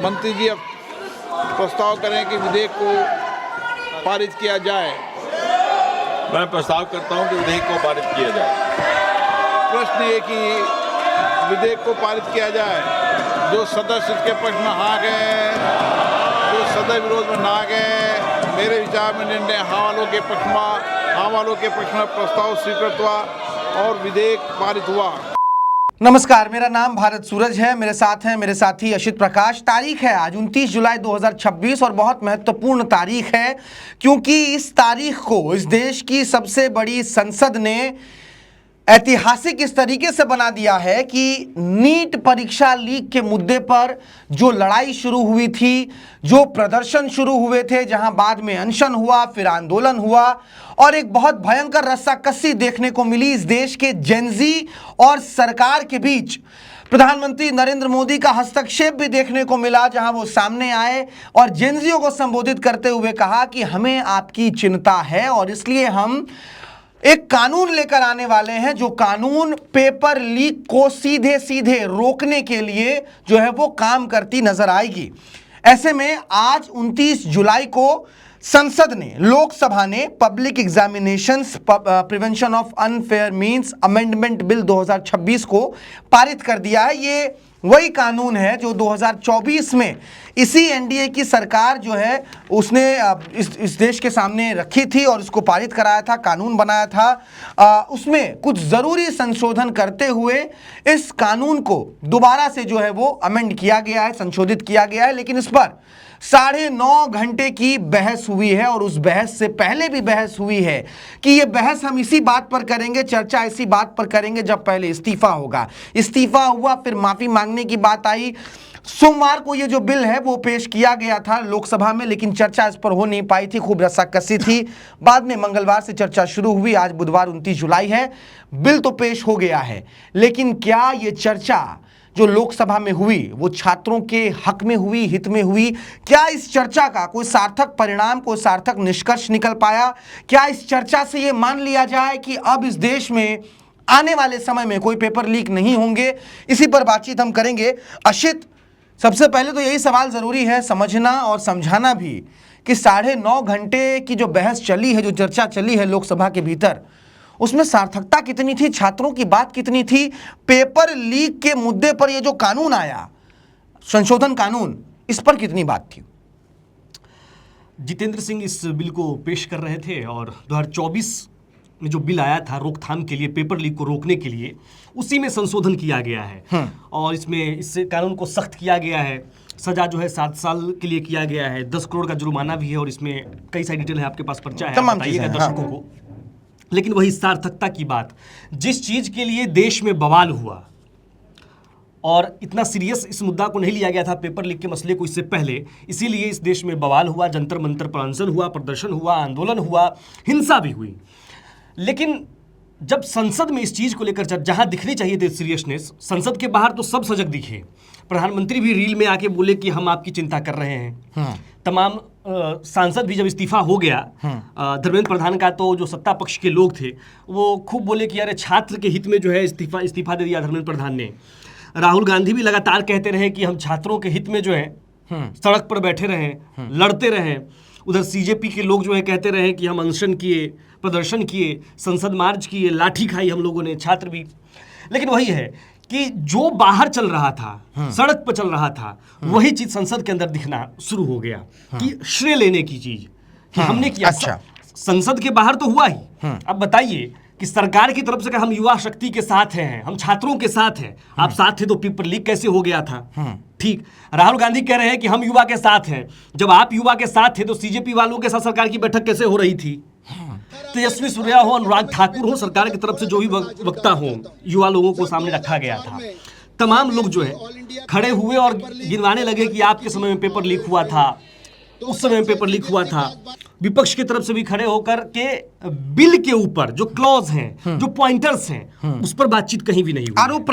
मंत्री जी अब प्रस्ताव करें कि विधेयक को पारित किया जाए। मैं प्रस्ताव करता हूं कि विधेयक को पारित किया जाए। प्रश्न ये कि विधेयक को पारित किया जाए। जो सदस्य इसके पक्ष में हाँ गए, जो सदस्य विरोध में ना गए, मेरे विचार में निर्णय हाँ वालों के पक्ष में प्रस्ताव स्वीकृत हुआ और विधेयक पारित हुआ। नमस्कार, मेरा नाम भारत सूरज है। मेरे साथ हैं मेरे साथी अशित प्रकाश। तारीख है आज 29 जुलाई 2026 और बहुत महत्वपूर्ण तारीख है क्योंकि इस तारीख को इस देश की सबसे बड़ी संसद ने ऐतिहासिक इस तरीके से बना दिया है कि नीट परीक्षा लीक के मुद्दे पर जो लड़ाई शुरू हुई थी, जो प्रदर्शन शुरू हुए थे, जहां बाद में अनशन हुआ, फिर आंदोलन हुआ और एक बहुत भयंकर रस्साकसी देखने को मिली इस देश के जेनजी और सरकार के बीच। प्रधानमंत्री नरेंद्र मोदी का हस्तक्षेप भी देखने को मिला, जहां वो सामने आए और जेनजियों को संबोधित करते हुए कहा कि हमें आपकी चिंता है और इसलिए हम एक कानून लेकर आने वाले हैं, जो कानून पेपर लीक को सीधे सीधे रोकने के लिए जो है वो काम करती नजर आएगी। ऐसे में आज 29 जुलाई को संसद ने, लोकसभा ने public examinations prevention of unfair means amendment bill 2026 को पारित कर दिया है। ये वही कानून है जो 2024 में इसी एनडीए की सरकार जो है उसने इस देश के सामने रखी थी और इसको पारित कराया था, कानून बनाया था। उसमें कुछ ज़रूरी संशोधन करते हुए इस कानून को दोबारा से जो है वो अमेंड किया गया है, संशोधित किया गया है। लेकिन इस पर 9.5 घंटे की बहस हुई है और उस बहस से पहले भी बहस हुई है कि ये बहस हम इसी बात पर करेंगे, चर्चा इसी बात पर करेंगे जब पहले इस्तीफा होगा। इस्तीफा हुआ, फिर माफी मांगने की बात आई। सोमवार को ये जो बिल है वो पेश किया गया था लोकसभा में, लेकिन चर्चा इस पर हो नहीं पाई थी, खूब रस्साकसी थी। बाद में मंगलवार से चर्चा शुरू हुई। आज बुधवार 29 जुलाई है, बिल तो पेश हो गया है, लेकिन क्या ये चर्चा जो लोकसभा में हुई वो छात्रों के हक में हुई, हित में हुई? क्या इस चर्चा का कोई सार्थक परिणाम, कोई सार्थक निष्कर्ष निकल पाया? क्या इस चर्चा से ये मान लिया जाए कि अब इस देश में आने वाले समय में कोई पेपर लीक नहीं होंगे? इसी पर बातचीत हम करेंगे। अशित, सबसे पहले तो यही सवाल ज़रूरी है समझना और समझाना भी कि 9.5 घंटे की जो बहस चली है, जो चर्चा चली है लोकसभा के भीतर, उसमें सार्थकता कितनी थी, छात्रों की बात कितनी थी? पेपर लीक के मुद्दे पर ये जो कानून आया, संशोधन कानून, इस पर कितनी बात थी? जितेंद्र सिंह इस बिल को पेश कर रहे थे और 2024 में जो बिल आया था रोकथाम के लिए, पेपर लीक को रोकने के लिए, उसी में संशोधन किया गया है और इसमें इस कानून को सख्त किया गया है। सजा जो है 7 साल के लिए किया गया है, 10 करोड़ का जुर्माना भी है और इसमें कई सारी डिटेल है, आपके पास पर्चा है, बताइएगा दर्शकों को। लेकिन वही सार्थकता की बात, जिस चीज के लिए देश में बवाल हुआ और इतना सीरियस इस मुद्दा को नहीं लिया गया था पेपर लीक के मसले को इससे पहले, इसीलिए इस देश में बवाल हुआ, जंतर मंतर पर अनशन हुआ, प्रदर्शन हुआ, आंदोलन हुआ, हिंसा भी हुई। लेकिन जब संसद में इस चीज को लेकर जहां दिखनी चाहिए थी सीरियसनेस, संसद के बाहर तो सब सजग दिखे। प्रधानमंत्री भी रील में आके बोले कि हम आपकी चिंता कर रहे हैं। तमाम सांसद भी जब इस्तीफा हो गया, धर्मेंद्र प्रधान का, तो जो सत्ता पक्ष के लोग थे वो खूब बोले कि अरे छात्र के हित में जो है इस्तीफा दे दिया धर्मेंद्र प्रधान ने। राहुल गांधी भी लगातार कहते रहे कि हम छात्रों के हित में जो है सड़क पर बैठे रहें, लड़ते रहें। उधर सीजेपी के लोग जो है कहते रहे कि हम अनशन किए, प्रदर्शन किए, संसद मार्च किए, लाठी खाई हम लोगों ने, छात्र भी। लेकिन वही है कि जो बाहर चल रहा था, सड़क पर चल रहा था, वही चीज संसद के अंदर दिखना शुरू हो गया कि श्रेय लेने की चीज कि हमने किया। अच्छा, संसद के बाहर तो हुआ ही। अब बताइए कि सरकार की तरफ से हम युवा शक्ति के साथ हैं, हम छात्रों के साथ हैं। आप साथ थे तो पेपर लीक कैसे हो गया था? ठीक, राहुल गांधी कह रहे हैं कि हम युवा के साथ हैं। जब आप युवा के साथ थे तो सीजेपी वालों के साथ सरकार की बैठक कैसे हो रही थी? तेजस्वी सूर्या हो, अनुराग ठाकुर हो, सरकार की तरफ से जो भी वक्ता हो, युवा लोगों को सामने रखा गया था। तमाम लोग जो है खड़े हुए और गिनवाने लगे कि आपके समय में पेपर लीक हुआ था, उस समय में पेपर लीक हुआ था। विपक्ष की तरफ से भी खड़े होकर के बिल के ऊपर जो क्लॉज हैं, जो पॉइंटर्स हैं, उस पर बातचीत कहीं भी नहीं हुई। आरोप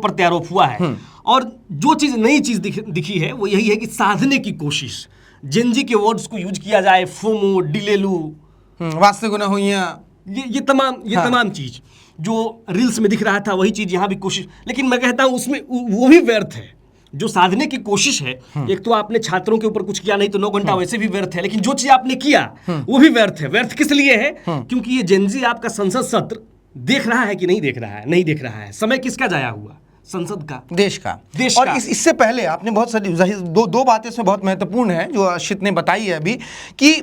प्रत्यारोप हुआ है। और जो चीज नई चीज दिखी है वो यही है कि साधने की कोशिश, जेनजी के वर्ड्स को यूज किया जाए, फोमो, डिलेलू, वास्तविक न हुइयां, ये तमाम चीज जो रील्स में दिख रहा था वही चीज यहाँ भी कोशिश। लेकिन मैं कहता हूँ उसमें वो भी व्यर्थ है, जो साधने की कोशिश है, एक तो आपने छात्रों के ऊपर कुछ किया, नहीं तो 9 घंटा वैसे भी व्यर्थ है, लेकिन जो चीज आपने किया वो भी व्यर्थ है। व्यर्थ किस लिए है? क्योंकि ये जेनजी आपका संसद सत्र देख रहा है कि नहीं देख रहा है? नहीं देख रहा है। समय किसका जाया हुआ? संसद का, देश का। देश और का। इससे पहले आपने बहुत सारी दो बातें इसमें बहुत महत्वपूर्ण है जो अशित ने बताई है अभी, कि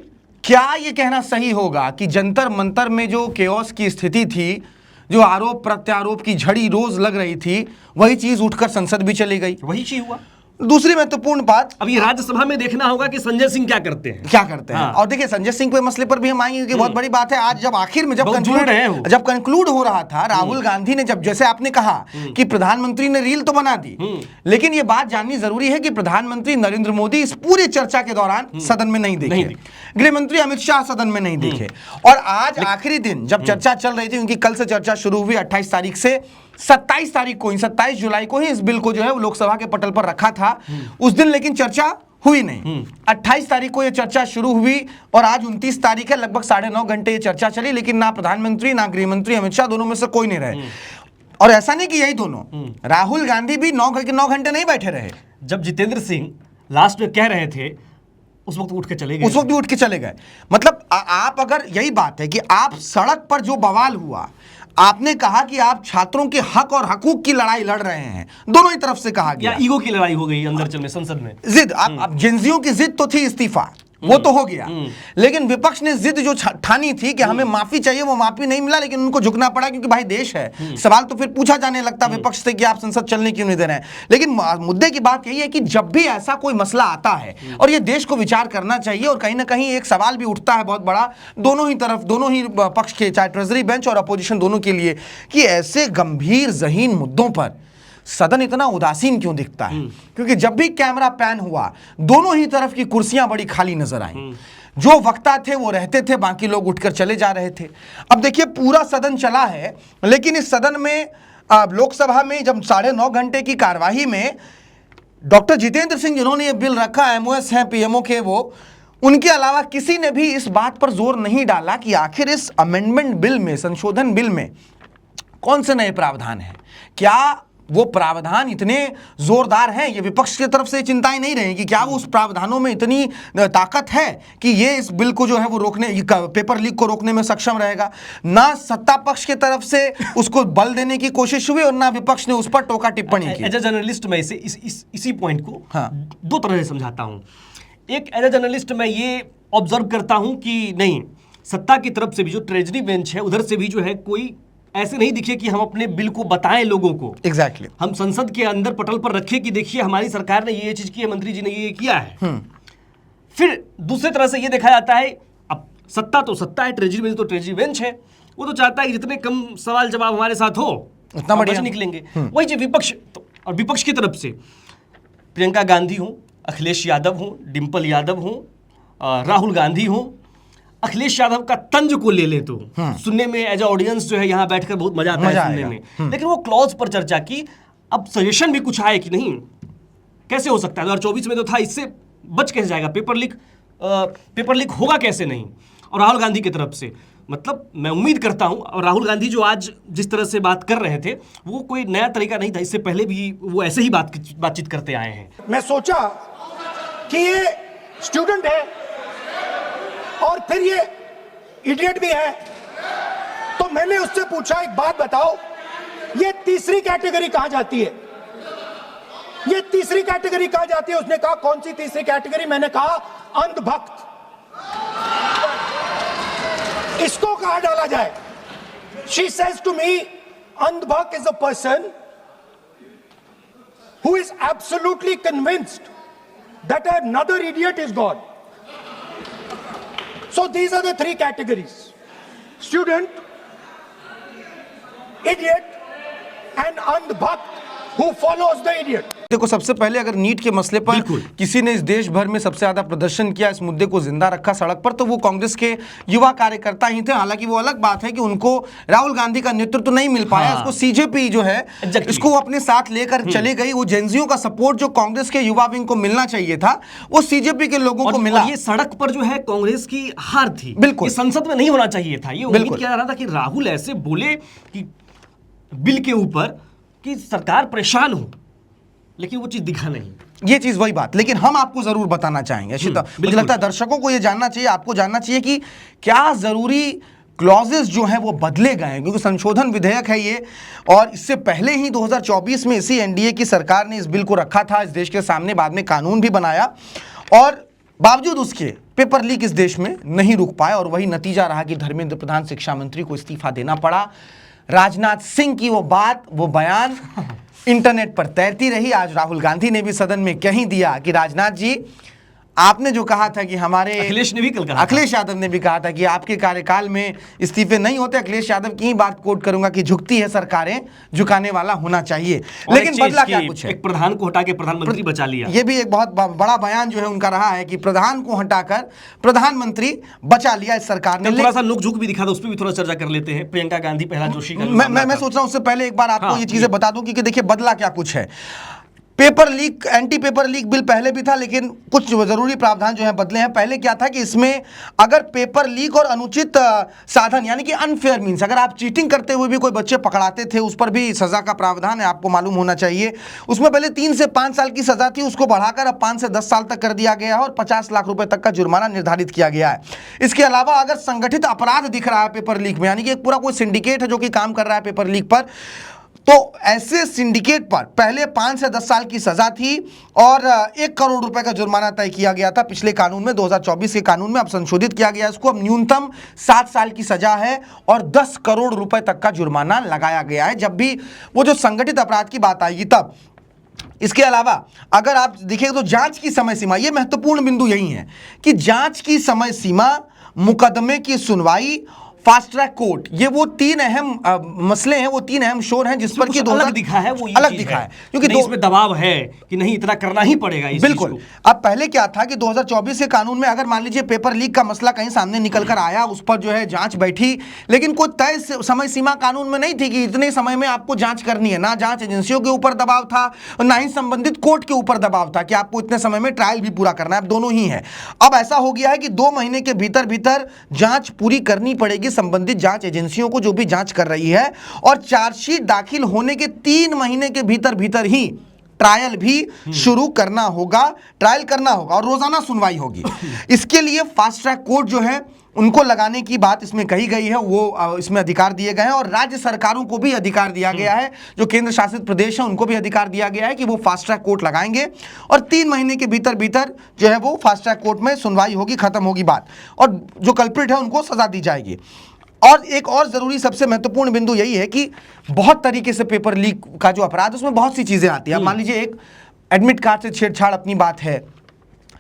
क्या ये कहना सही होगा कि जंतर मंतर में जो केओस की स्थिति थी, जो आरोप प्रत्यारोप की झड़ी रोज लग रही थी, वही चीज उठकर संसद भी चली गई। वही चीज हुआ। दूसरी महत्वपूर्ण बात, अब ये राज्यसभा में देखना होगा कि संजय सिंह क्या करते हैं। क्या करते हैं। हाँ। और देखिए संजय सिंह के मसले पर भी हम आएंगे क्योंकि बहुत बड़ी बात है। आज जब आखिर में बहुत जुड़ रहे हैं वो। जब कंक्लूड हो रहा था, राहुल गांधी ने, जब जैसे आपने कहा कि प्रधानमंत्री ने रील तो बना दी, लेकिन ये बात जाननी जरूरी है कि प्रधानमंत्री नरेंद्र मोदी इस पूरी चर्चा के दौरान सदन में नहीं दिखे, गृह मंत्री अमित शाह सदन में नहीं दिखे। और आज आखिरी दिन जब चर्चा चल रही थी, क्योंकि कल से चर्चा शुरू हुई, 28 तारीख से 27 तारीख को ही, 27 जुलाई को ही इस बिल को जो है वो लोकसभा के पटल पर रखा था उस दिन, लेकिन चर्चा हुई नहीं। 28 तारीख को ये चर्चा शुरू हुई और आज 29 तारीख है, लगभग 9.5 घंटे ये चर्चा चली, लेकिन ना प्रधानमंत्री ना गृह मंत्री अमित शाह दोनों में से कोई नहीं रहे। और ऐसा नहीं कि यही दोनों, राहुल गांधी भी 9 घंटे नहीं बैठे रहे। जब जितेंद्र सिंह लास्ट में कह रहे थे उस वक्त उठ के चले गए। उस वक्त भी उठ के चले गए। मतलब आप, अगर यही बात है कि आप सड़क पर जो बवाल हुआ, आपने कहा कि आप छात्रों के हक और हकूक की लड़ाई लड़ रहे हैं, दोनों ही तरफ से कहा गया। या ईगो की लड़ाई हो गई अंदर चल में, संसद में जिद, आप जेंजियों की जिद तो थी इस्तीफा, वो तो हो गया, लेकिन विपक्ष ने जिद जो ठानी थी कि हमें माफी चाहिए, वो माफी नहीं मिला, लेकिन उनको झुकना पड़ा क्योंकि भाई देश है। सवाल तो फिर पूछा जाने लगता विपक्ष से कि आप संसद चलने क्यों नहीं दे रहे हैं। लेकिन मुद्दे की बात यही है कि जब भी ऐसा कोई मसला आता है, और ये देश को विचार करना चाहिए, और कहीं ना कहीं एक सवाल भी उठता है बहुत बड़ा दोनों ही तरफ, दोनों ही पक्ष के, चाहे ट्रेजरी बेंच और अपोजिशन दोनों के लिए, कि ऐसे गंभीर जहीन मुद्दों पर सदन इतना उदासीन क्यों दिखता है। क्योंकि जब भी कैमरा पैन हुआ, दोनों ही तरफ की कुर्सियां बड़ी खाली नजर आई, जो वक्ता थे वो रहते थे, बाकी लोग उठकर चले जा रहे थे। अब देखिए पूरा सदन चला है, लेकिन इस सदन में लोकसभा में जब 9.5 घंटे की कार्यवाही में डॉक्टर जितेंद्र सिंह जिन्होंने ये बिल रखा, एमओएस हैं पीएमओ के, वो उनके अलावा किसी ने भी इस बात पर जोर नहीं डाला कि आखिर इस अमेंडमेंट बिल में, संशोधन बिल में कौन से नए प्रावधान हैं, क्या वो प्रावधान इतने जोरदार हैं। ये विपक्ष की तरफ से चिंताएं नहीं रहेंगी, क्या वो उस प्रावधानों में इतनी ताकत है कि ये इस बिल को जो है वो रोकने, पेपर लीक को रोकने में सक्षम रहेगा। ना सत्ता पक्ष की तरफ से उसको बल देने की कोशिश हुई और ना विपक्ष ने उस पर टोका टिप्पणी की। एज ए जर्नलिस्ट मैं इसी पॉइंट को हाँ। 2 तरह से समझाता हूं। एक, एज ए जर्नलिस्ट मैं ये ऑब्जर्व करता हूं कि नहीं, सत्ता की तरफ से भी जो ट्रेजरी बेंच है उधर से भी जो है कोई ऐसे नहीं दिखे कि हम अपने बिल को बताएं लोगों को। एग्जैक्टली। हम संसद के अंदर पटल पर रखे कि देखिए हमारी सरकार ने ये चीज की है, मंत्री जी ने ये किया है। फिर दूसरी तरह से ये देखा जाता है, अब सत्ता तो सत्ता है, ट्रेजरी बेंच तो ट्रेजरी बेंच है, वो तो चाहता है कि जितने कम सवाल जवाब हमारे साथ हो उतना बढ़िया निकलेंगे। वही जो विपक्ष तो, और विपक्ष की तरफ से प्रियंका गांधी हूं, अखिलेश यादव हूं, डिम्पल यादव हूं, राहुल गांधी हूं। अखिलेश यादव का तंज को ले ले तो सुनने में एज ऑडियंस जो है यहाँ बैठकर बहुत मजा आता है सुनने में, लेकिन वो क्लॉज पर चर्चा की। अब सजेशन भी कुछ आए कि नहीं, कैसे हो सकता है 2024 में तो था, इससे बच कैसे जाएगा, पेपर लीक होगा कैसे नहीं। और राहुल गांधी की तरफ से, मतलब मैं उम्मीद करता हूं, और राहुल गांधी जो आज जिस तरह से बात कर रहे थे वो कोई नया तरीका नहीं था, इससे पहले भी वो ऐसे ही बातचीत करते आए हैं। मैं सोचा कि ये स्टूडेंट है और फिर ये इडियट भी है, तो मैंने उससे पूछा एक बात बताओ, ये तीसरी कैटेगरी कहां जाती है, ये तीसरी कैटेगरी कहां जाती है। उसने कहा कौन सी तीसरी कैटेगरी, मैंने कहा अंधभक्त, इसको कहां डाला जाए। She says to me andhbhakt is a person who is absolutely convinced that another idiot is God. So these are the 3 categories: student, idiot and andhbhakt who follows the idiot. देखो सबसे पहले अगर नीट के मसले पर किसी ने इस देश भर में सबसे ज्यादा प्रदर्शन किया, इस मुद्दे को जिंदा रखा सड़क पर, तो वो कांग्रेस के युवा कार्यकर्ता ही थे। हालांकि वो अलग बात है कि उनको राहुल गांधी का नेतृत्व नहीं मिल पाया, उसको सीजेपी जो है इसको वो अपने साथ लेकर चले गई। वो जेंजियों का सपोर्ट जो कांग्रेस के युवा विंग को मिलना चाहिए था वो सीजेपी के लोगों को मिला। ये सड़क पर जो है कांग्रेस की हार थी, बिल्कुल संसद में नहीं होना चाहिए था। ये उम्मीद किया जा रहा था कि राहुल ऐसे बोले कि बिल के ऊपर कि सरकार परेशान हो, लेकिन वो चीज दिखा नहीं। ये चीज वही बात, लेकिन हम आपको जरूर बताना चाहेंगे अशिता, मुझे लगता है दर्शकों को ये जानना चाहिए, आपको जानना चाहिए कि क्या जरूरी क्लॉजेस जो हैं वो बदले गए हैं, क्योंकि संशोधन विधेयक है ये, और इससे पहले ही 2024 में इसी एनडीए की सरकार ने इस बिल को रखा था इस देश के सामने, बाद में कानून भी बनाया, और बावजूद उसके पेपर लीक इस देश में नहीं रुक पाए, और वही नतीजा रहा कि धर्मेंद्र प्रधान शिक्षा मंत्री को इस्तीफा देना पड़ा। राजनाथ सिंह की वो बात, वो बयान इंटरनेट पर तैरती रही। आज राहुल गांधी ने भी सदन में कह ही दिया कि राजनाथ जी, आपने जो कहा था कि हमारे अखिलेश ने भी कल कहा, अखिलेश यादव ने भी कहा था कि आपके कार्यकाल में इस्तीफे नहीं होते। अखिलेश यादव की ही बात कोट करूंगा कि झुकती है सरकारें, झुकाने वाला होना चाहिए। लेकिन बदला क्या कुछ है, एक प्रधान को हटा के प्रधानमंत्री बचा लिया। ये भी एक बहुत बड़ा बयान जो है उनका रहा है कि प्रधान को हटाकर प्रधानमंत्री बचा लिया इस सरकार ने। थोड़ा सा नुक झुक भी दिखा था, उस पर भी थोड़ा चर्चा कर लेते हैं। प्रियंका गांधी, प्रहलाद जोशी का मैं सोच रहा हूं उससे पहले एक बार आपको ये चीजें बता दूं कि देखिए बदला क्या कुछ है। Paper leak, anti paper leak bill पहले भी था, लेकिन कुछ जरूरी प्रावधान जो है बदले हैं। पहले क्या था कि इसमें अगर पेपर लीक और अनुचित साधन यानी कि अनफेयर मीन्स, अगर आप चीटिंग करते हुए भी कोई बच्चे पकड़ाते थे, उस पर भी सजा का प्रावधान है, आपको मालूम होना चाहिए। उसमें पहले 3 से 5 साल की सजा थी, उसको बढ़ाकर अब 5 से 10 साल तक कर दिया गया है, और 50 लाख रुपए तक का जुर्माना निर्धारित किया गया है। इसके अलावा अगर संगठित अपराध दिख रहा है पेपर लीक में, यानी कि एक पूरा कोई सिंडिकेट है जो कि काम कर रहा है पेपर लीक पर, तो ऐसे सिंडिकेट पर पहले 5 से 10 साल की सजा थी और 1 करोड़ रुपए का जुर्माना तय किया गया था पिछले कानून में, 2024 के कानून में। अब संशोधित किया गया इसको, अब न्यूनतम 7 साल की सजा है और 10 करोड़ रुपए तक का जुर्माना लगाया गया है जब भी वो जो संगठित अपराध की बात आएगी तब। इसके अलावा अगर आप देखें तो जांच की समय सीमा, ये महत्वपूर्ण बिंदु यही है कि जांच की समय सीमा, मुकदमे की सुनवाई, फास्ट ट्रैक कोर्ट, ये वो 3 अहम मसले हैं, वो 3 अहम शोर हैं जिस पर कि अलग दिखा है, वो अलग दिखा है क्योंकि इसमें दबाव है कि नहीं इतना करना ही पड़ेगा इस बिल्कुल। अब पहले क्या था कि 2024 के कानून में अगर मान लीजिए पेपर लीक का मसला कहीं सामने निकल कर आया, उस पर जो है जांच बैठी, लेकिन कोई तय समय सीमा कानून में नहीं थी कि इतने समय में आपको जांच करनी है। ना जांच एजेंसियों के ऊपर दबाव था और ना ही संबंधित कोर्ट के ऊपर दबाव था कि आपको इतने समय में ट्रायल भी पूरा करना है। अब दोनों ही है। अब ऐसा हो गया है कि 2 महीने के भीतर भीतर जांच पूरी करनी पड़ेगी संबंधित जांच एजेंसियों को जो भी जांच कर रही है, और चार्जशीट दाखिल होने के 3 महीने के भीतर भीतर ही ट्रायल भी शुरू करना होगा, ट्रायल करना होगा और रोजाना सुनवाई होगी। इसके लिए फास्ट ट्रैक कोर्ट जो है उनको लगाने की बात इसमें कही गई है, वो इसमें अधिकार दिए गए हैं, और राज्य सरकारों को भी अधिकार दिया गया है, जो केंद्र शासित प्रदेश है उनको भी अधिकार दिया गया है कि वो फास्ट ट्रैक कोर्ट लगाएंगे और 3 महीने के भीतर भीतर जो है वो फास्ट ट्रैक कोर्ट में सुनवाई होगी, खत्म होगी बात, और जो कल्प्रिट है उनको सजा दी जाएगी। और एक और जरूरी सबसे महत्वपूर्ण बिंदु यही है कि बहुत तरीके से पेपर लीक का जो अपराध, उसमें बहुत सी चीजें आती है। मान लीजिए एक एडमिट कार्ड से छेड़छाड़ अपनी बात है,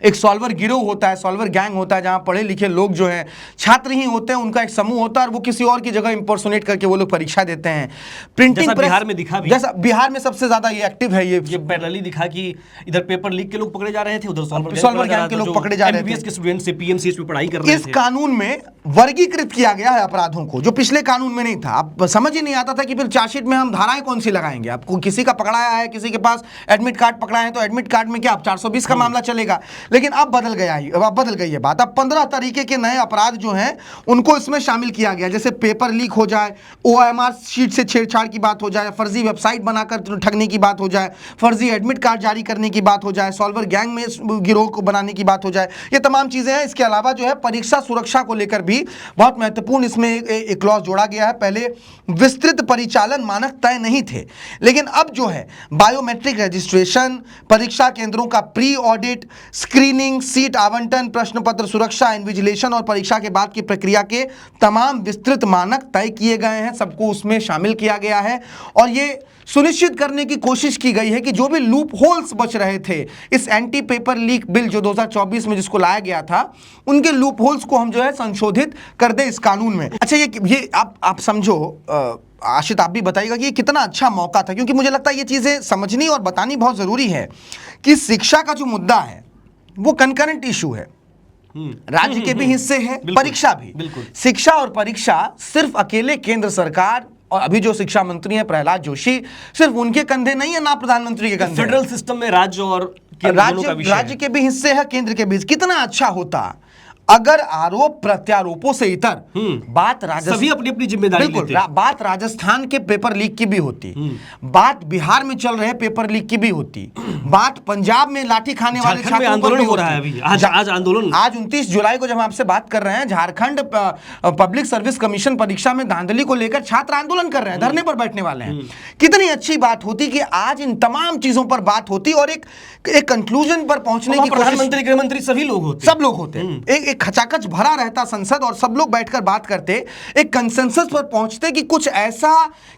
एक सॉल्वर गिरोह होता है, सॉल्वर गैंग होता है, जहां पढ़े लिखे लोग जो हैं, छात्र ही होते हैं, उनका एक समूह होता है और वो किसी और की जगह इंपर्सोनेट करके वो लोग परीक्षा देते हैं। प्रिंटिंग जैसा बिहार में दिखा भी, जैसा बिहार में सबसे ज्यादा ये एक्टिव है। ये पैरेलली दिखा कि इधर पेपर लीक के लोग पकड़े जा रहे थे, उधर सॉल्वर गैंग के लोग पकड़े जा रहे थे। एमबीबीएस के स्टूडेंट से पीएमसीएच में पढ़ाई कर रहे थे। इस कानून में वर्गीकृत किया गया है अपराधों को, जो पिछले कानून में नहीं था। अब समझ ही नहीं आता था कि फिर चार्जशीट में हम धाराएं कौन सी लगाएंगे। आपको किसी का पकड़ाया है, किसी के पास एडमिट कार्ड पकड़ा है, तो एडमिट कार्ड में क्या अब 420 का मामला चलेगा। लेकिन अब बदल गया, अब बदल गई है बात। अब 15 तरीके के नए अपराध जो हैं उनको इसमें शामिल किया गया, जैसे पेपर लीक हो जाए, ओएमआर शीट से छेड़छाड़ की बात हो जाए, फर्जी वेबसाइट बनाकर ठगने की बात हो जाए, फर्जी एडमिट कार्ड जारी करने की बात हो जाए, सॉल्वर गैंग में गिरोह को बनाने की बात हो जाए, ये तमाम चीजें हैं। इसके अलावा जो है परीक्षा सुरक्षा को लेकर भी बहुत महत्वपूर्ण इसमें एक क्लॉज जोड़ा गया है। पहले विस्तृत परिचालन मानक तय नहीं थे, लेकिन अब जो है बायोमेट्रिक रजिस्ट्रेशन, परीक्षा केंद्रों का प्री ऑडिट, स्क्रीनिंग, सीट आवंटन, प्रश्न पत्र सुरक्षा, इन्विजिलेशन और परीक्षा के बाद की प्रक्रिया के तमाम विस्तृत मानक तय किए गए हैं, सबको उसमें शामिल किया गया है। और ये सुनिश्चित करने की कोशिश की गई है कि जो भी लूप होल्स बच रहे थे इस एंटी पेपर लीक बिल जो 2024 में जिसको लाया गया था, उनके लूप होल्स को हम जो है संशोधित कर दे इस कानून में। अच्छा, ये आप समझो, आशित आप भी बताइएगा कि ये कितना अच्छा मौका था, क्योंकि मुझे लगता है ये चीजें समझनी और बतानी बहुत जरूरी है कि शिक्षा का जो मुद्दा है वो कंकरेंट इशू है, राज्य के भी हिस्से है, परीक्षा भी। शिक्षा और परीक्षा सिर्फ अकेले केंद्र सरकार और अभी जो शिक्षा मंत्री हैं प्रहलाद जोशी, सिर्फ उनके कंधे नहीं है, ना प्रधानमंत्री के कंधे। फेडरल सिस्टम में राज्य और राज्य के भी हिस्से है, केंद्र के भी। कितना अच्छा होता अगर आरोप प्रत्यारोपों से इतर बात राजस्थान, सभी अपनी अपनी जिम्मेदारी बिल्कुल लेते हैं। बात राजस्थान के पेपर लीक की भी होती, बात बिहार में चल रहे पेपर लीक की भी होती, बात पंजाब में लाठी खाने वाले झारखंड में छात्रों पर आंदोलन भी हो रहा है होती। अभी, आज आंदोलन। आज 29 जुलाई को जब हम आपसे बात कर रहे हैं, झारखंड पब्लिक सर्विस कमीशन परीक्षा में धांधली को लेकर छात्र आंदोलन कर रहे हैं, धरने पर बैठने वाले हैं। कितनी अच्छी बात होती कि आज इन तमाम चीजों पर बात होती और एक कंक्लूजन पर पहुंचने की कोशिश, प्रधानमंत्री, गृह मंत्री सभी लोग होते, सब लोग होते हैं, एक खचाखच भरा रहता संसद और सब लोग बैठकर बात करते, एक कंसेंसस पर पहुंचते कि कुछ ऐसा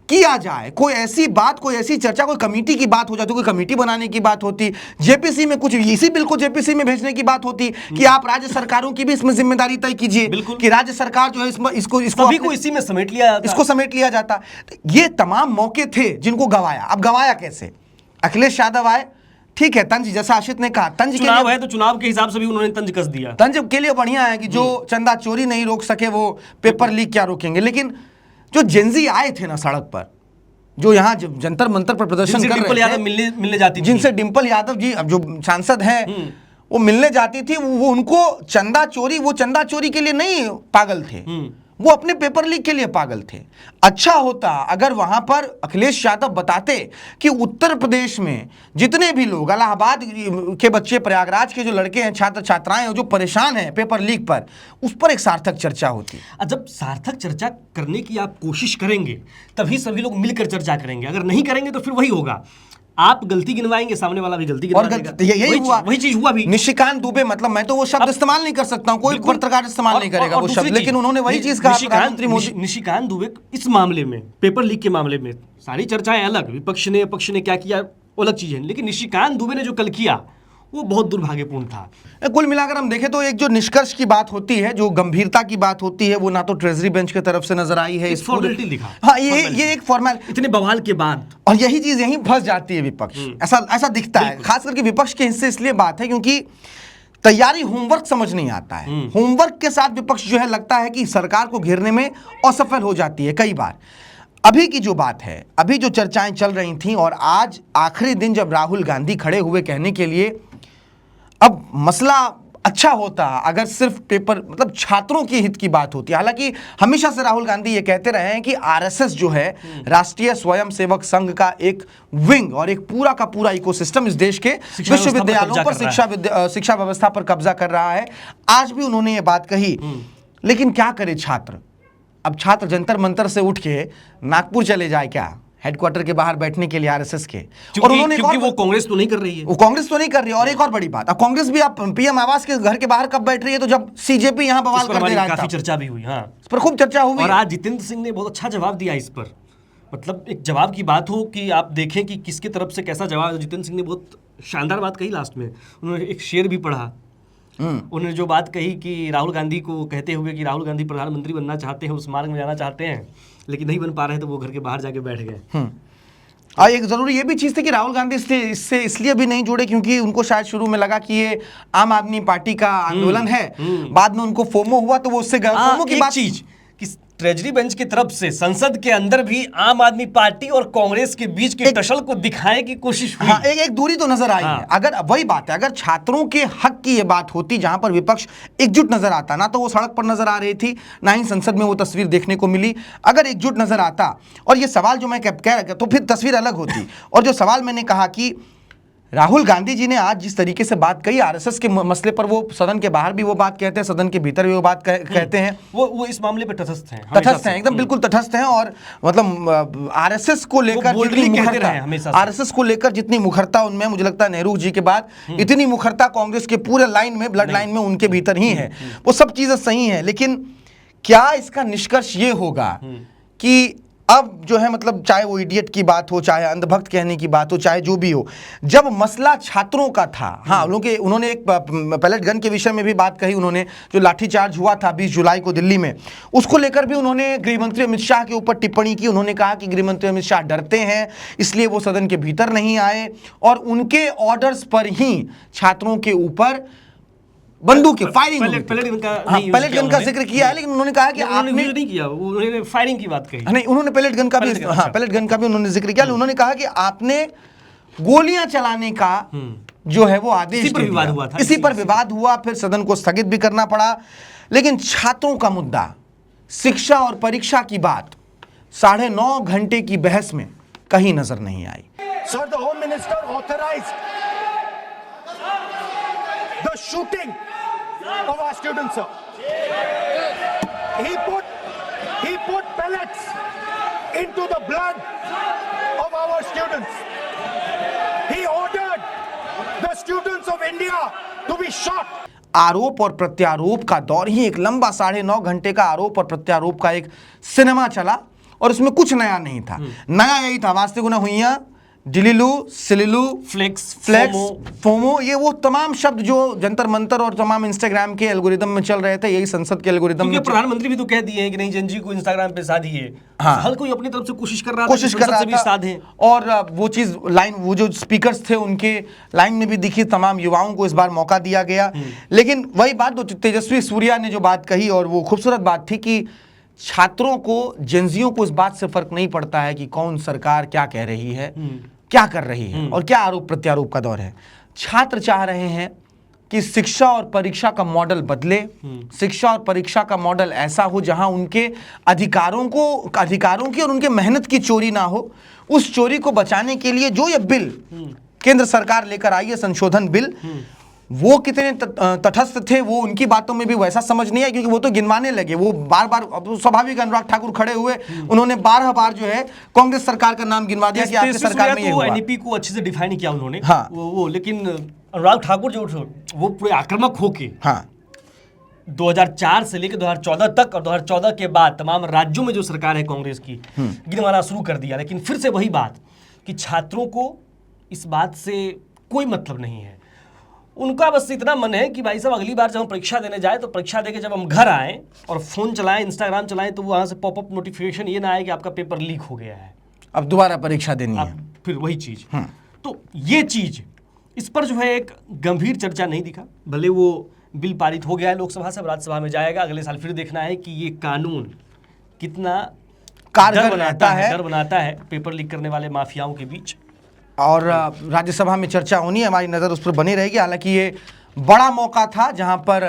किया जाए, कोई ऐसी बात, कोई ऐसी चर्चा, कोई कमेटी की बात हो जाती, कोई कमेटी बनाने की बात होती, जेपीसी में कुछ इसी बिल को जेपीसी में भेजने की बात होती कि आप राज्य सरकारों की भी इसमें जिम्मेदारी तय कीजिए कि राज्य सरकार जो है इसको सभी को इसी में समेट लिया जाता, इसको समेट लिया जाता। ये तमाम मौके थे जिनको गवाया। अब गवाया कैसे? अखिलेश यादव आए, ठीक है, तंज, जैसा आशित ने कहा, तंज के चुनाव है तो चुनाव के हिसाब से भी उन्होंने तंज कस दिया। तंज के लिए बढ़िया है कि जो चंदा चोरी नहीं रोक सके वो पेपर लीक क्या रोकेंगे। लेकिन जो जेंजी आए थे ना सड़क पर, जो यहाँ जंतर मंतर पर प्रदर्शन कर डिम्पल रहे यादव थे, मिलने जाती थी, जिनसे डिम्पल यादव जी अब जो सांसद हैं वो मिलने जाती थी, वो उनको चंदा चोरी के लिए नहीं पागल थे, वो अपने पेपर लीक के लिए पागल थे। अच्छा होता अगर वहां पर अखिलेश यादव बताते कि उत्तर प्रदेश में जितने भी लोग, इलाहाबाद के बच्चे, प्रयागराज के जो लड़के हैं, छात्र छात्राएं जो परेशान हैं पेपर लीक पर, उस पर एक सार्थक चर्चा होती। जब सार्थक चर्चा करने की आप कोशिश करेंगे तभी सभी लोग मिलकर चर्चा करेंगे, अगर नहीं करेंगे तो फिर वही होगा, आप गलती गिनवाएंगे, सामने वाला भी गलती और गिनवाएगा। यही हुआ, वही चीज हुआ भी। निशिकांत दुबे, मतलब मैं तो वो शब्द इस्तेमाल नहीं कर सकता हूं, कोई पत्रकार इस्तेमाल नहीं करेगा वो शब्द, लेकिन उन्होंने वही चीज कहा। प्रधानमंत्री मोदी, निशिकांत दुबे इस मामले में, पेपर लीक के मामले में सारी चर्चाएं अलग, विपक्ष ने पक्ष ने क्या किया अलग चीज है, लेकिन निशिकांत दुबे ने जो कल किया वो बहुत दुर्भाग्यपूर्ण था। कुल मिलाकर हम देखें तो एक जो निष्कर्ष की बात होती है, जो गंभीरता की बात होती है, वो ना तो ट्रेजरी बेंच की तरफ से नजर आई है, इस फॉर्मेलिटी दिखा। हाँ, ये एक फॉर्मेल, इतने बवाल के बाद, और यही चीज यहीं फंस जाती है विपक्ष, ऐसा दिखता है। खास करके विपक्ष के हिस्से इसलिए बात है क्योंकि तैयारी, होमवर्क समझ नहीं आता है। होमवर्क के साथ विपक्ष जो है, लगता है कि सरकार को घेरने में असफल हो जाती है कई बार। अभी की जो बात है, अभी जो चर्चाएं चल रही थी, और आज आखिरी दिन जब राहुल गांधी खड़े हुए कहने के लिए, अब मसला अच्छा होता अगर सिर्फ पेपर, मतलब छात्रों के हित की बात होती। हालांकि हमेशा से राहुल गांधी ये कहते रहे हैं कि आरएसएस जो है, राष्ट्रीय स्वयंसेवक संघ का एक विंग और एक पूरा का पूरा इकोसिस्टम इस देश के विश्वविद्यालयों पर, शिक्षा व्यवस्था पर कब्जा कर रहा है। आज भी उन्होंने ये बात कही, लेकिन क्या करे छात्र? अब छात्र जंतर मंतर से उठ के नागपुर चले जाए क्या, हेडक्वार्टर के बाहर बैठने के लिए आरएसएस के? और उन्होंने, क्योंकि वो कांग्रेस तो नहीं कर रही है, वो कांग्रेस तो नहीं कर रही है। और एक और बड़ी बात, अब कांग्रेस भी आप पीएम आवास के घर के बाहर कब बैठ रही है? तो जब सीजेपी यहां बवाल कर दे रहा था, काफी चर्चा भी हुई। हाँ, इस पर खूब चर्चा हुई। और आज जितेंद्र सिंह ने बहुत अच्छा जवाब दिया इस पर, मतलब एक जवाब की बात हो कि आप देखें कि किसके तरफ से कैसा जवाब। जितेंद्र सिंह ने बहुत शानदार बात कही लास्ट में, उन्होंने एक शेर भी पढ़ा। उन्होंने जो बात कही कि राहुल गांधी को कहते हुए कि राहुल गांधी प्रधानमंत्री बनना चाहते हैं, उस मार्ग में जाना चाहते हैं, लेकिन नहीं बन पा रहे, तो वो घर के बाहर जाके बैठ गए। और एक जरूरी ये भी चीज थी कि राहुल गांधी इससे इसलिए भी नहीं जुड़े क्योंकि उनको शायद शुरू में लगा कि ये आम आदमी पार्टी का आंदोलन है, बाद में उनको फोमो हुआ तो वो उससे फोमो की बात, चीज कि ट्रेजरी बेंच की तरफ से संसद के अंदर भी आम आदमी पार्टी और कांग्रेस के बीच के टसल को दिखाने की कोशिश हुई। हाँ, एक दूरी तो नजर आई है। अगर वही बात है, अगर छात्रों के हक की ये बात होती जहां पर विपक्ष एकजुट नजर आता, ना तो वो सड़क पर नजर आ रही थी, ना ही संसद में वो तस्वीर देखने को मिली। अगर एकजुट नजर आता, और ये सवाल जो मैं कह रहा, तो फिर तस्वीर अलग होती। और जो सवाल मैंने कहा कि राहुल गांधी जी ने आज जिस तरीके से बात कही आरएसएस के मसले पर, वो सदन के बाहर भी वो बात कहते हैं, सदन के भीतर भी वो बात कहते हैं, वो इस मामले पे तटस्थ हैं, एकदम बिल्कुल तटस्थ हैं। और मतलब आरएसएस को लेकर आरएसएस को लेकर जितनी मुखरता उनमें, मुझे लगता है नेहरू जी के बाद इतनी मुखरता कांग्रेस के पूरे लाइन में, ब्लड लाइन में उनके भीतर ही है। वो सब चीजें सही हैं, लेकिन क्या इसका निष्कर्ष ये होगा कि अब जो है, मतलब चाहे वो इडियट की बात हो, चाहे अंधभक्त कहने की बात हो, चाहे जो भी हो, जब मसला छात्रों का था, हाँ, उन्होंने एक पैलेट गन के विषय में भी बात कही, उन्होंने जो लाठीचार्ज हुआ था 20 जुलाई को दिल्ली में, उसको लेकर भी उन्होंने गृहमंत्री अमित शाह के ऊपर टिप्पणी की। उन्होंने कहा कि गृहमंत्री अमित शाह डरते हैं, इसलिए वो सदन के भीतर नहीं आए, और उनके ऑर्डर्स पर ही छात्रों के ऊपर बंदूक की फायरिंग, पैलेट गन का जिक्र किया है, लेकिन उन्होंने कहा कि आपने नहीं किया, उन्होंने फायरिंग की बात कही। नहीं, उन्होंने पैलेट गन का भी, हाँ, पैलेट गन का भी उन्होंने जिक्र किया। उन्होंने कहा कि आपने गोलियां चलाने का जो है वो आदेश इसी पर दे विवाद दिया। हुआ था। इसी पर विवाद हुआ, फिर सदन को स्थगित भी करना पड़ा। लेकिन छात्रों का मुद्दा, शिक्षा और परीक्षा की बात 9.5 घंटे की बहस में कहीं नजर नहीं आई। Sir, the Home Minister authorized the shooting of our students, sir. He put pellets into the blood of our students. He ordered the students of India to be shot. आरोप और प्रत्यारोप का दौर ही एक लंबा 9.5 घंटे का आरोप और प्रत्यारोप का एक सिनेमा चला और उसमें कुछ नया नहीं था। नया यही था, वास्ते गुना हुइयां, डिलीलू, सिलीलू, फ्लेक्स, फोमो, ये वो तमाम शब्द जो जंतर मंतर और तमाम इंस्टाग्राम के एल्गोरिदम में चल रहे थे, यही संसद के एल्गोरिदम में। प्रधानमंत्री भी तो कह दिए हैं कि नहीं, जनजी को इंस्टाग्राम पे साधिए। हाँ। हर कोई अपनी तरफ से कोशिश कर रहा था और वो चीज लाइन, वो जो स्पीकर्स थे उनके लाइन में भी दिखी, तमाम युवाओं को इस बार मौका दिया गया। लेकिन वही बात जो तेजस्वी सूर्या ने जो बात कही, और वो खूबसूरत बात थी कि छात्रों को, जेंजियों को इस बात से फर्क नहीं पड़ता है कि कौन सरकार क्या कह रही है, क्या कर रही है और क्या आरोप प्रत्यारोप का दौर है। छात्र चाह रहे हैं कि शिक्षा और परीक्षा का मॉडल बदले, शिक्षा और परीक्षा का मॉडल ऐसा हो जहां उनके अधिकारों की और उनके मेहनत की चोरी ना हो। उस चोरी को बचाने के लिए जो ये बिल केंद्र सरकार लेकर आई है, संशोधन बिल, वो कितने तटस्थ थे वो उनकी बातों में भी वैसा समझ नहीं आया, क्योंकि वो तो गिनवाने लगे। वो बार बार, स्वाभाविक, अनुराग ठाकुर खड़े हुए, उन्होंने 12 बार जो है कांग्रेस सरकार का नाम गिनवा दिया कि आपकी सरकार में ये हुआ। एनईपी को अच्छे से डिफाइन किया उन्होंने। हाँ। वो लेकिन अनुराग ठाकुर जो वो पूरे आक्रामक होके, हाँ, 2004 से लेकर 2014 तक और 2014 के बाद तमाम राज्यों में जो सरकार है कांग्रेस की, गिनवाना शुरू कर दिया। लेकिन फिर से वही बात कि छात्रों को इस बात से कोई मतलब नहीं है। उनका बस इतना मन है कि भाई साहब अगली बार जब हम परीक्षा देने जाए तो परीक्षा देके जब हम घर आएँ और फ़ोन चलाएं, इंस्टाग्राम चलाएं, तो वहाँ से पॉपअप नोटिफिकेशन ये ना आए कि आपका पेपर लीक हो गया है, अब दोबारा परीक्षा देनी है। फिर वही चीज़। तो ये चीज़, इस पर जो है एक गंभीर चर्चा नहीं दिखा। भले वो बिल पारित हो गया है लोकसभा से, अब राज्यसभा में जाएगा, अगले साल फिर देखना है कि ये कानून कितना कारगर डर बनाता है पेपर लीक करने वाले माफियाओं के बीच। और राज्यसभा में चर्चा होनी है, हमारी नज़र उस पर बनी रहेगी। हालांकि ये बड़ा मौका था जहां पर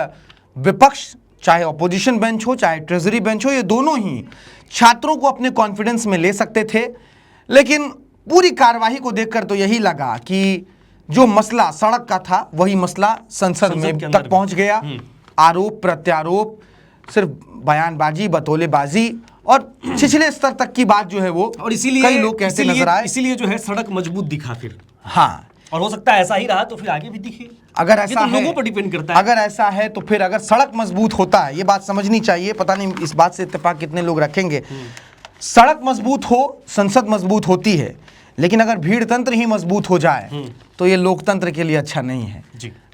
विपक्ष, चाहे ऑपोजिशन बेंच हो चाहे ट्रेजरी बेंच हो, ये दोनों ही छात्रों को अपने कॉन्फिडेंस में ले सकते थे। लेकिन पूरी कार्यवाही को देखकर तो यही लगा कि जो मसला सड़क का था वही मसला संसद में तक पहुंच गया। आरोप प्रत्यारोप, सिर्फ बयानबाजी, बतौलेबाजी और छिछले स्तर तक की बात जो है वो, और इसीलिए कई लोग कहते नजर आए। इसीलिए जो है सड़क मजबूत दिखा फिर। हाँ, और हो सकता है ऐसा ही रहा तो फिर आगे भी दिखे। अगर ऐसा तो है, लोगों पर डिपेंड करता है। अगर ऐसा है तो फिर अगर सड़क मजबूत होता है, ये बात समझनी चाहिए, पता नहीं इस बात से इत्तेफाक कितने लोग रखेंगे। सड़क मजबूत हो, संसद मजबूत होती है, लेकिन अगर भीड़ तंत्र ही मजबूत हो जाए तो ये लोकतंत्र के लिए अच्छा नहीं है।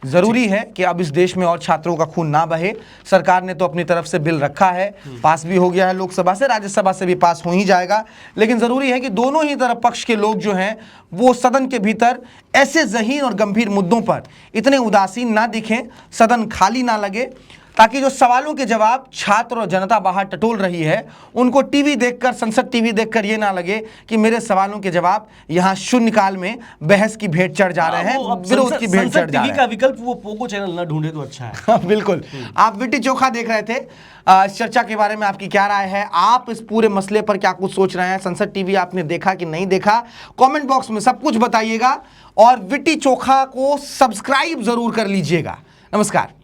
जरूरी है कि अब इस देश में और छात्रों का खून ना बहे। सरकार ने तो अपनी तरफ से बिल रखा है, पास भी हो गया है लोकसभा से, राज्यसभा से भी पास हो ही जाएगा। लेकिन जरूरी है कि दोनों ही तरफ पक्ष के लोग जो हैं वो सदन के भीतर ऐसे ज़हीन और गंभीर मुद्दों पर इतने उदासीन ना दिखें, सदन खाली ना लगे, ताकि जो सवालों के जवाब छात्र और जनता बाहर टटोल रही है उनको टीवी देखकर, संसद टीवी देखकर ये ना लगे कि मेरे सवालों के जवाब यहाँ शून्यकाल में बहस की भेंट चढ़ जा रहे हैं, विरोध की भेंट चढ़ जा रहे हैं। का विकल्प वो पोगो चैनल ना ढूंढे तो अच्छा है। बिल्कुल। आप विट्टी चोखा देख रहे थे। इस चर्चा के बारे में आपकी क्या राय है? आप इस पूरे मसले पर क्या कुछ सोच रहे हैं? संसद टीवी आपने देखा कि नहीं देखा? कमेंट बॉक्स में सब कुछ बताइएगा और विट्टी चोखा को सब्सक्राइब जरूर कर लीजिएगा। नमस्कार।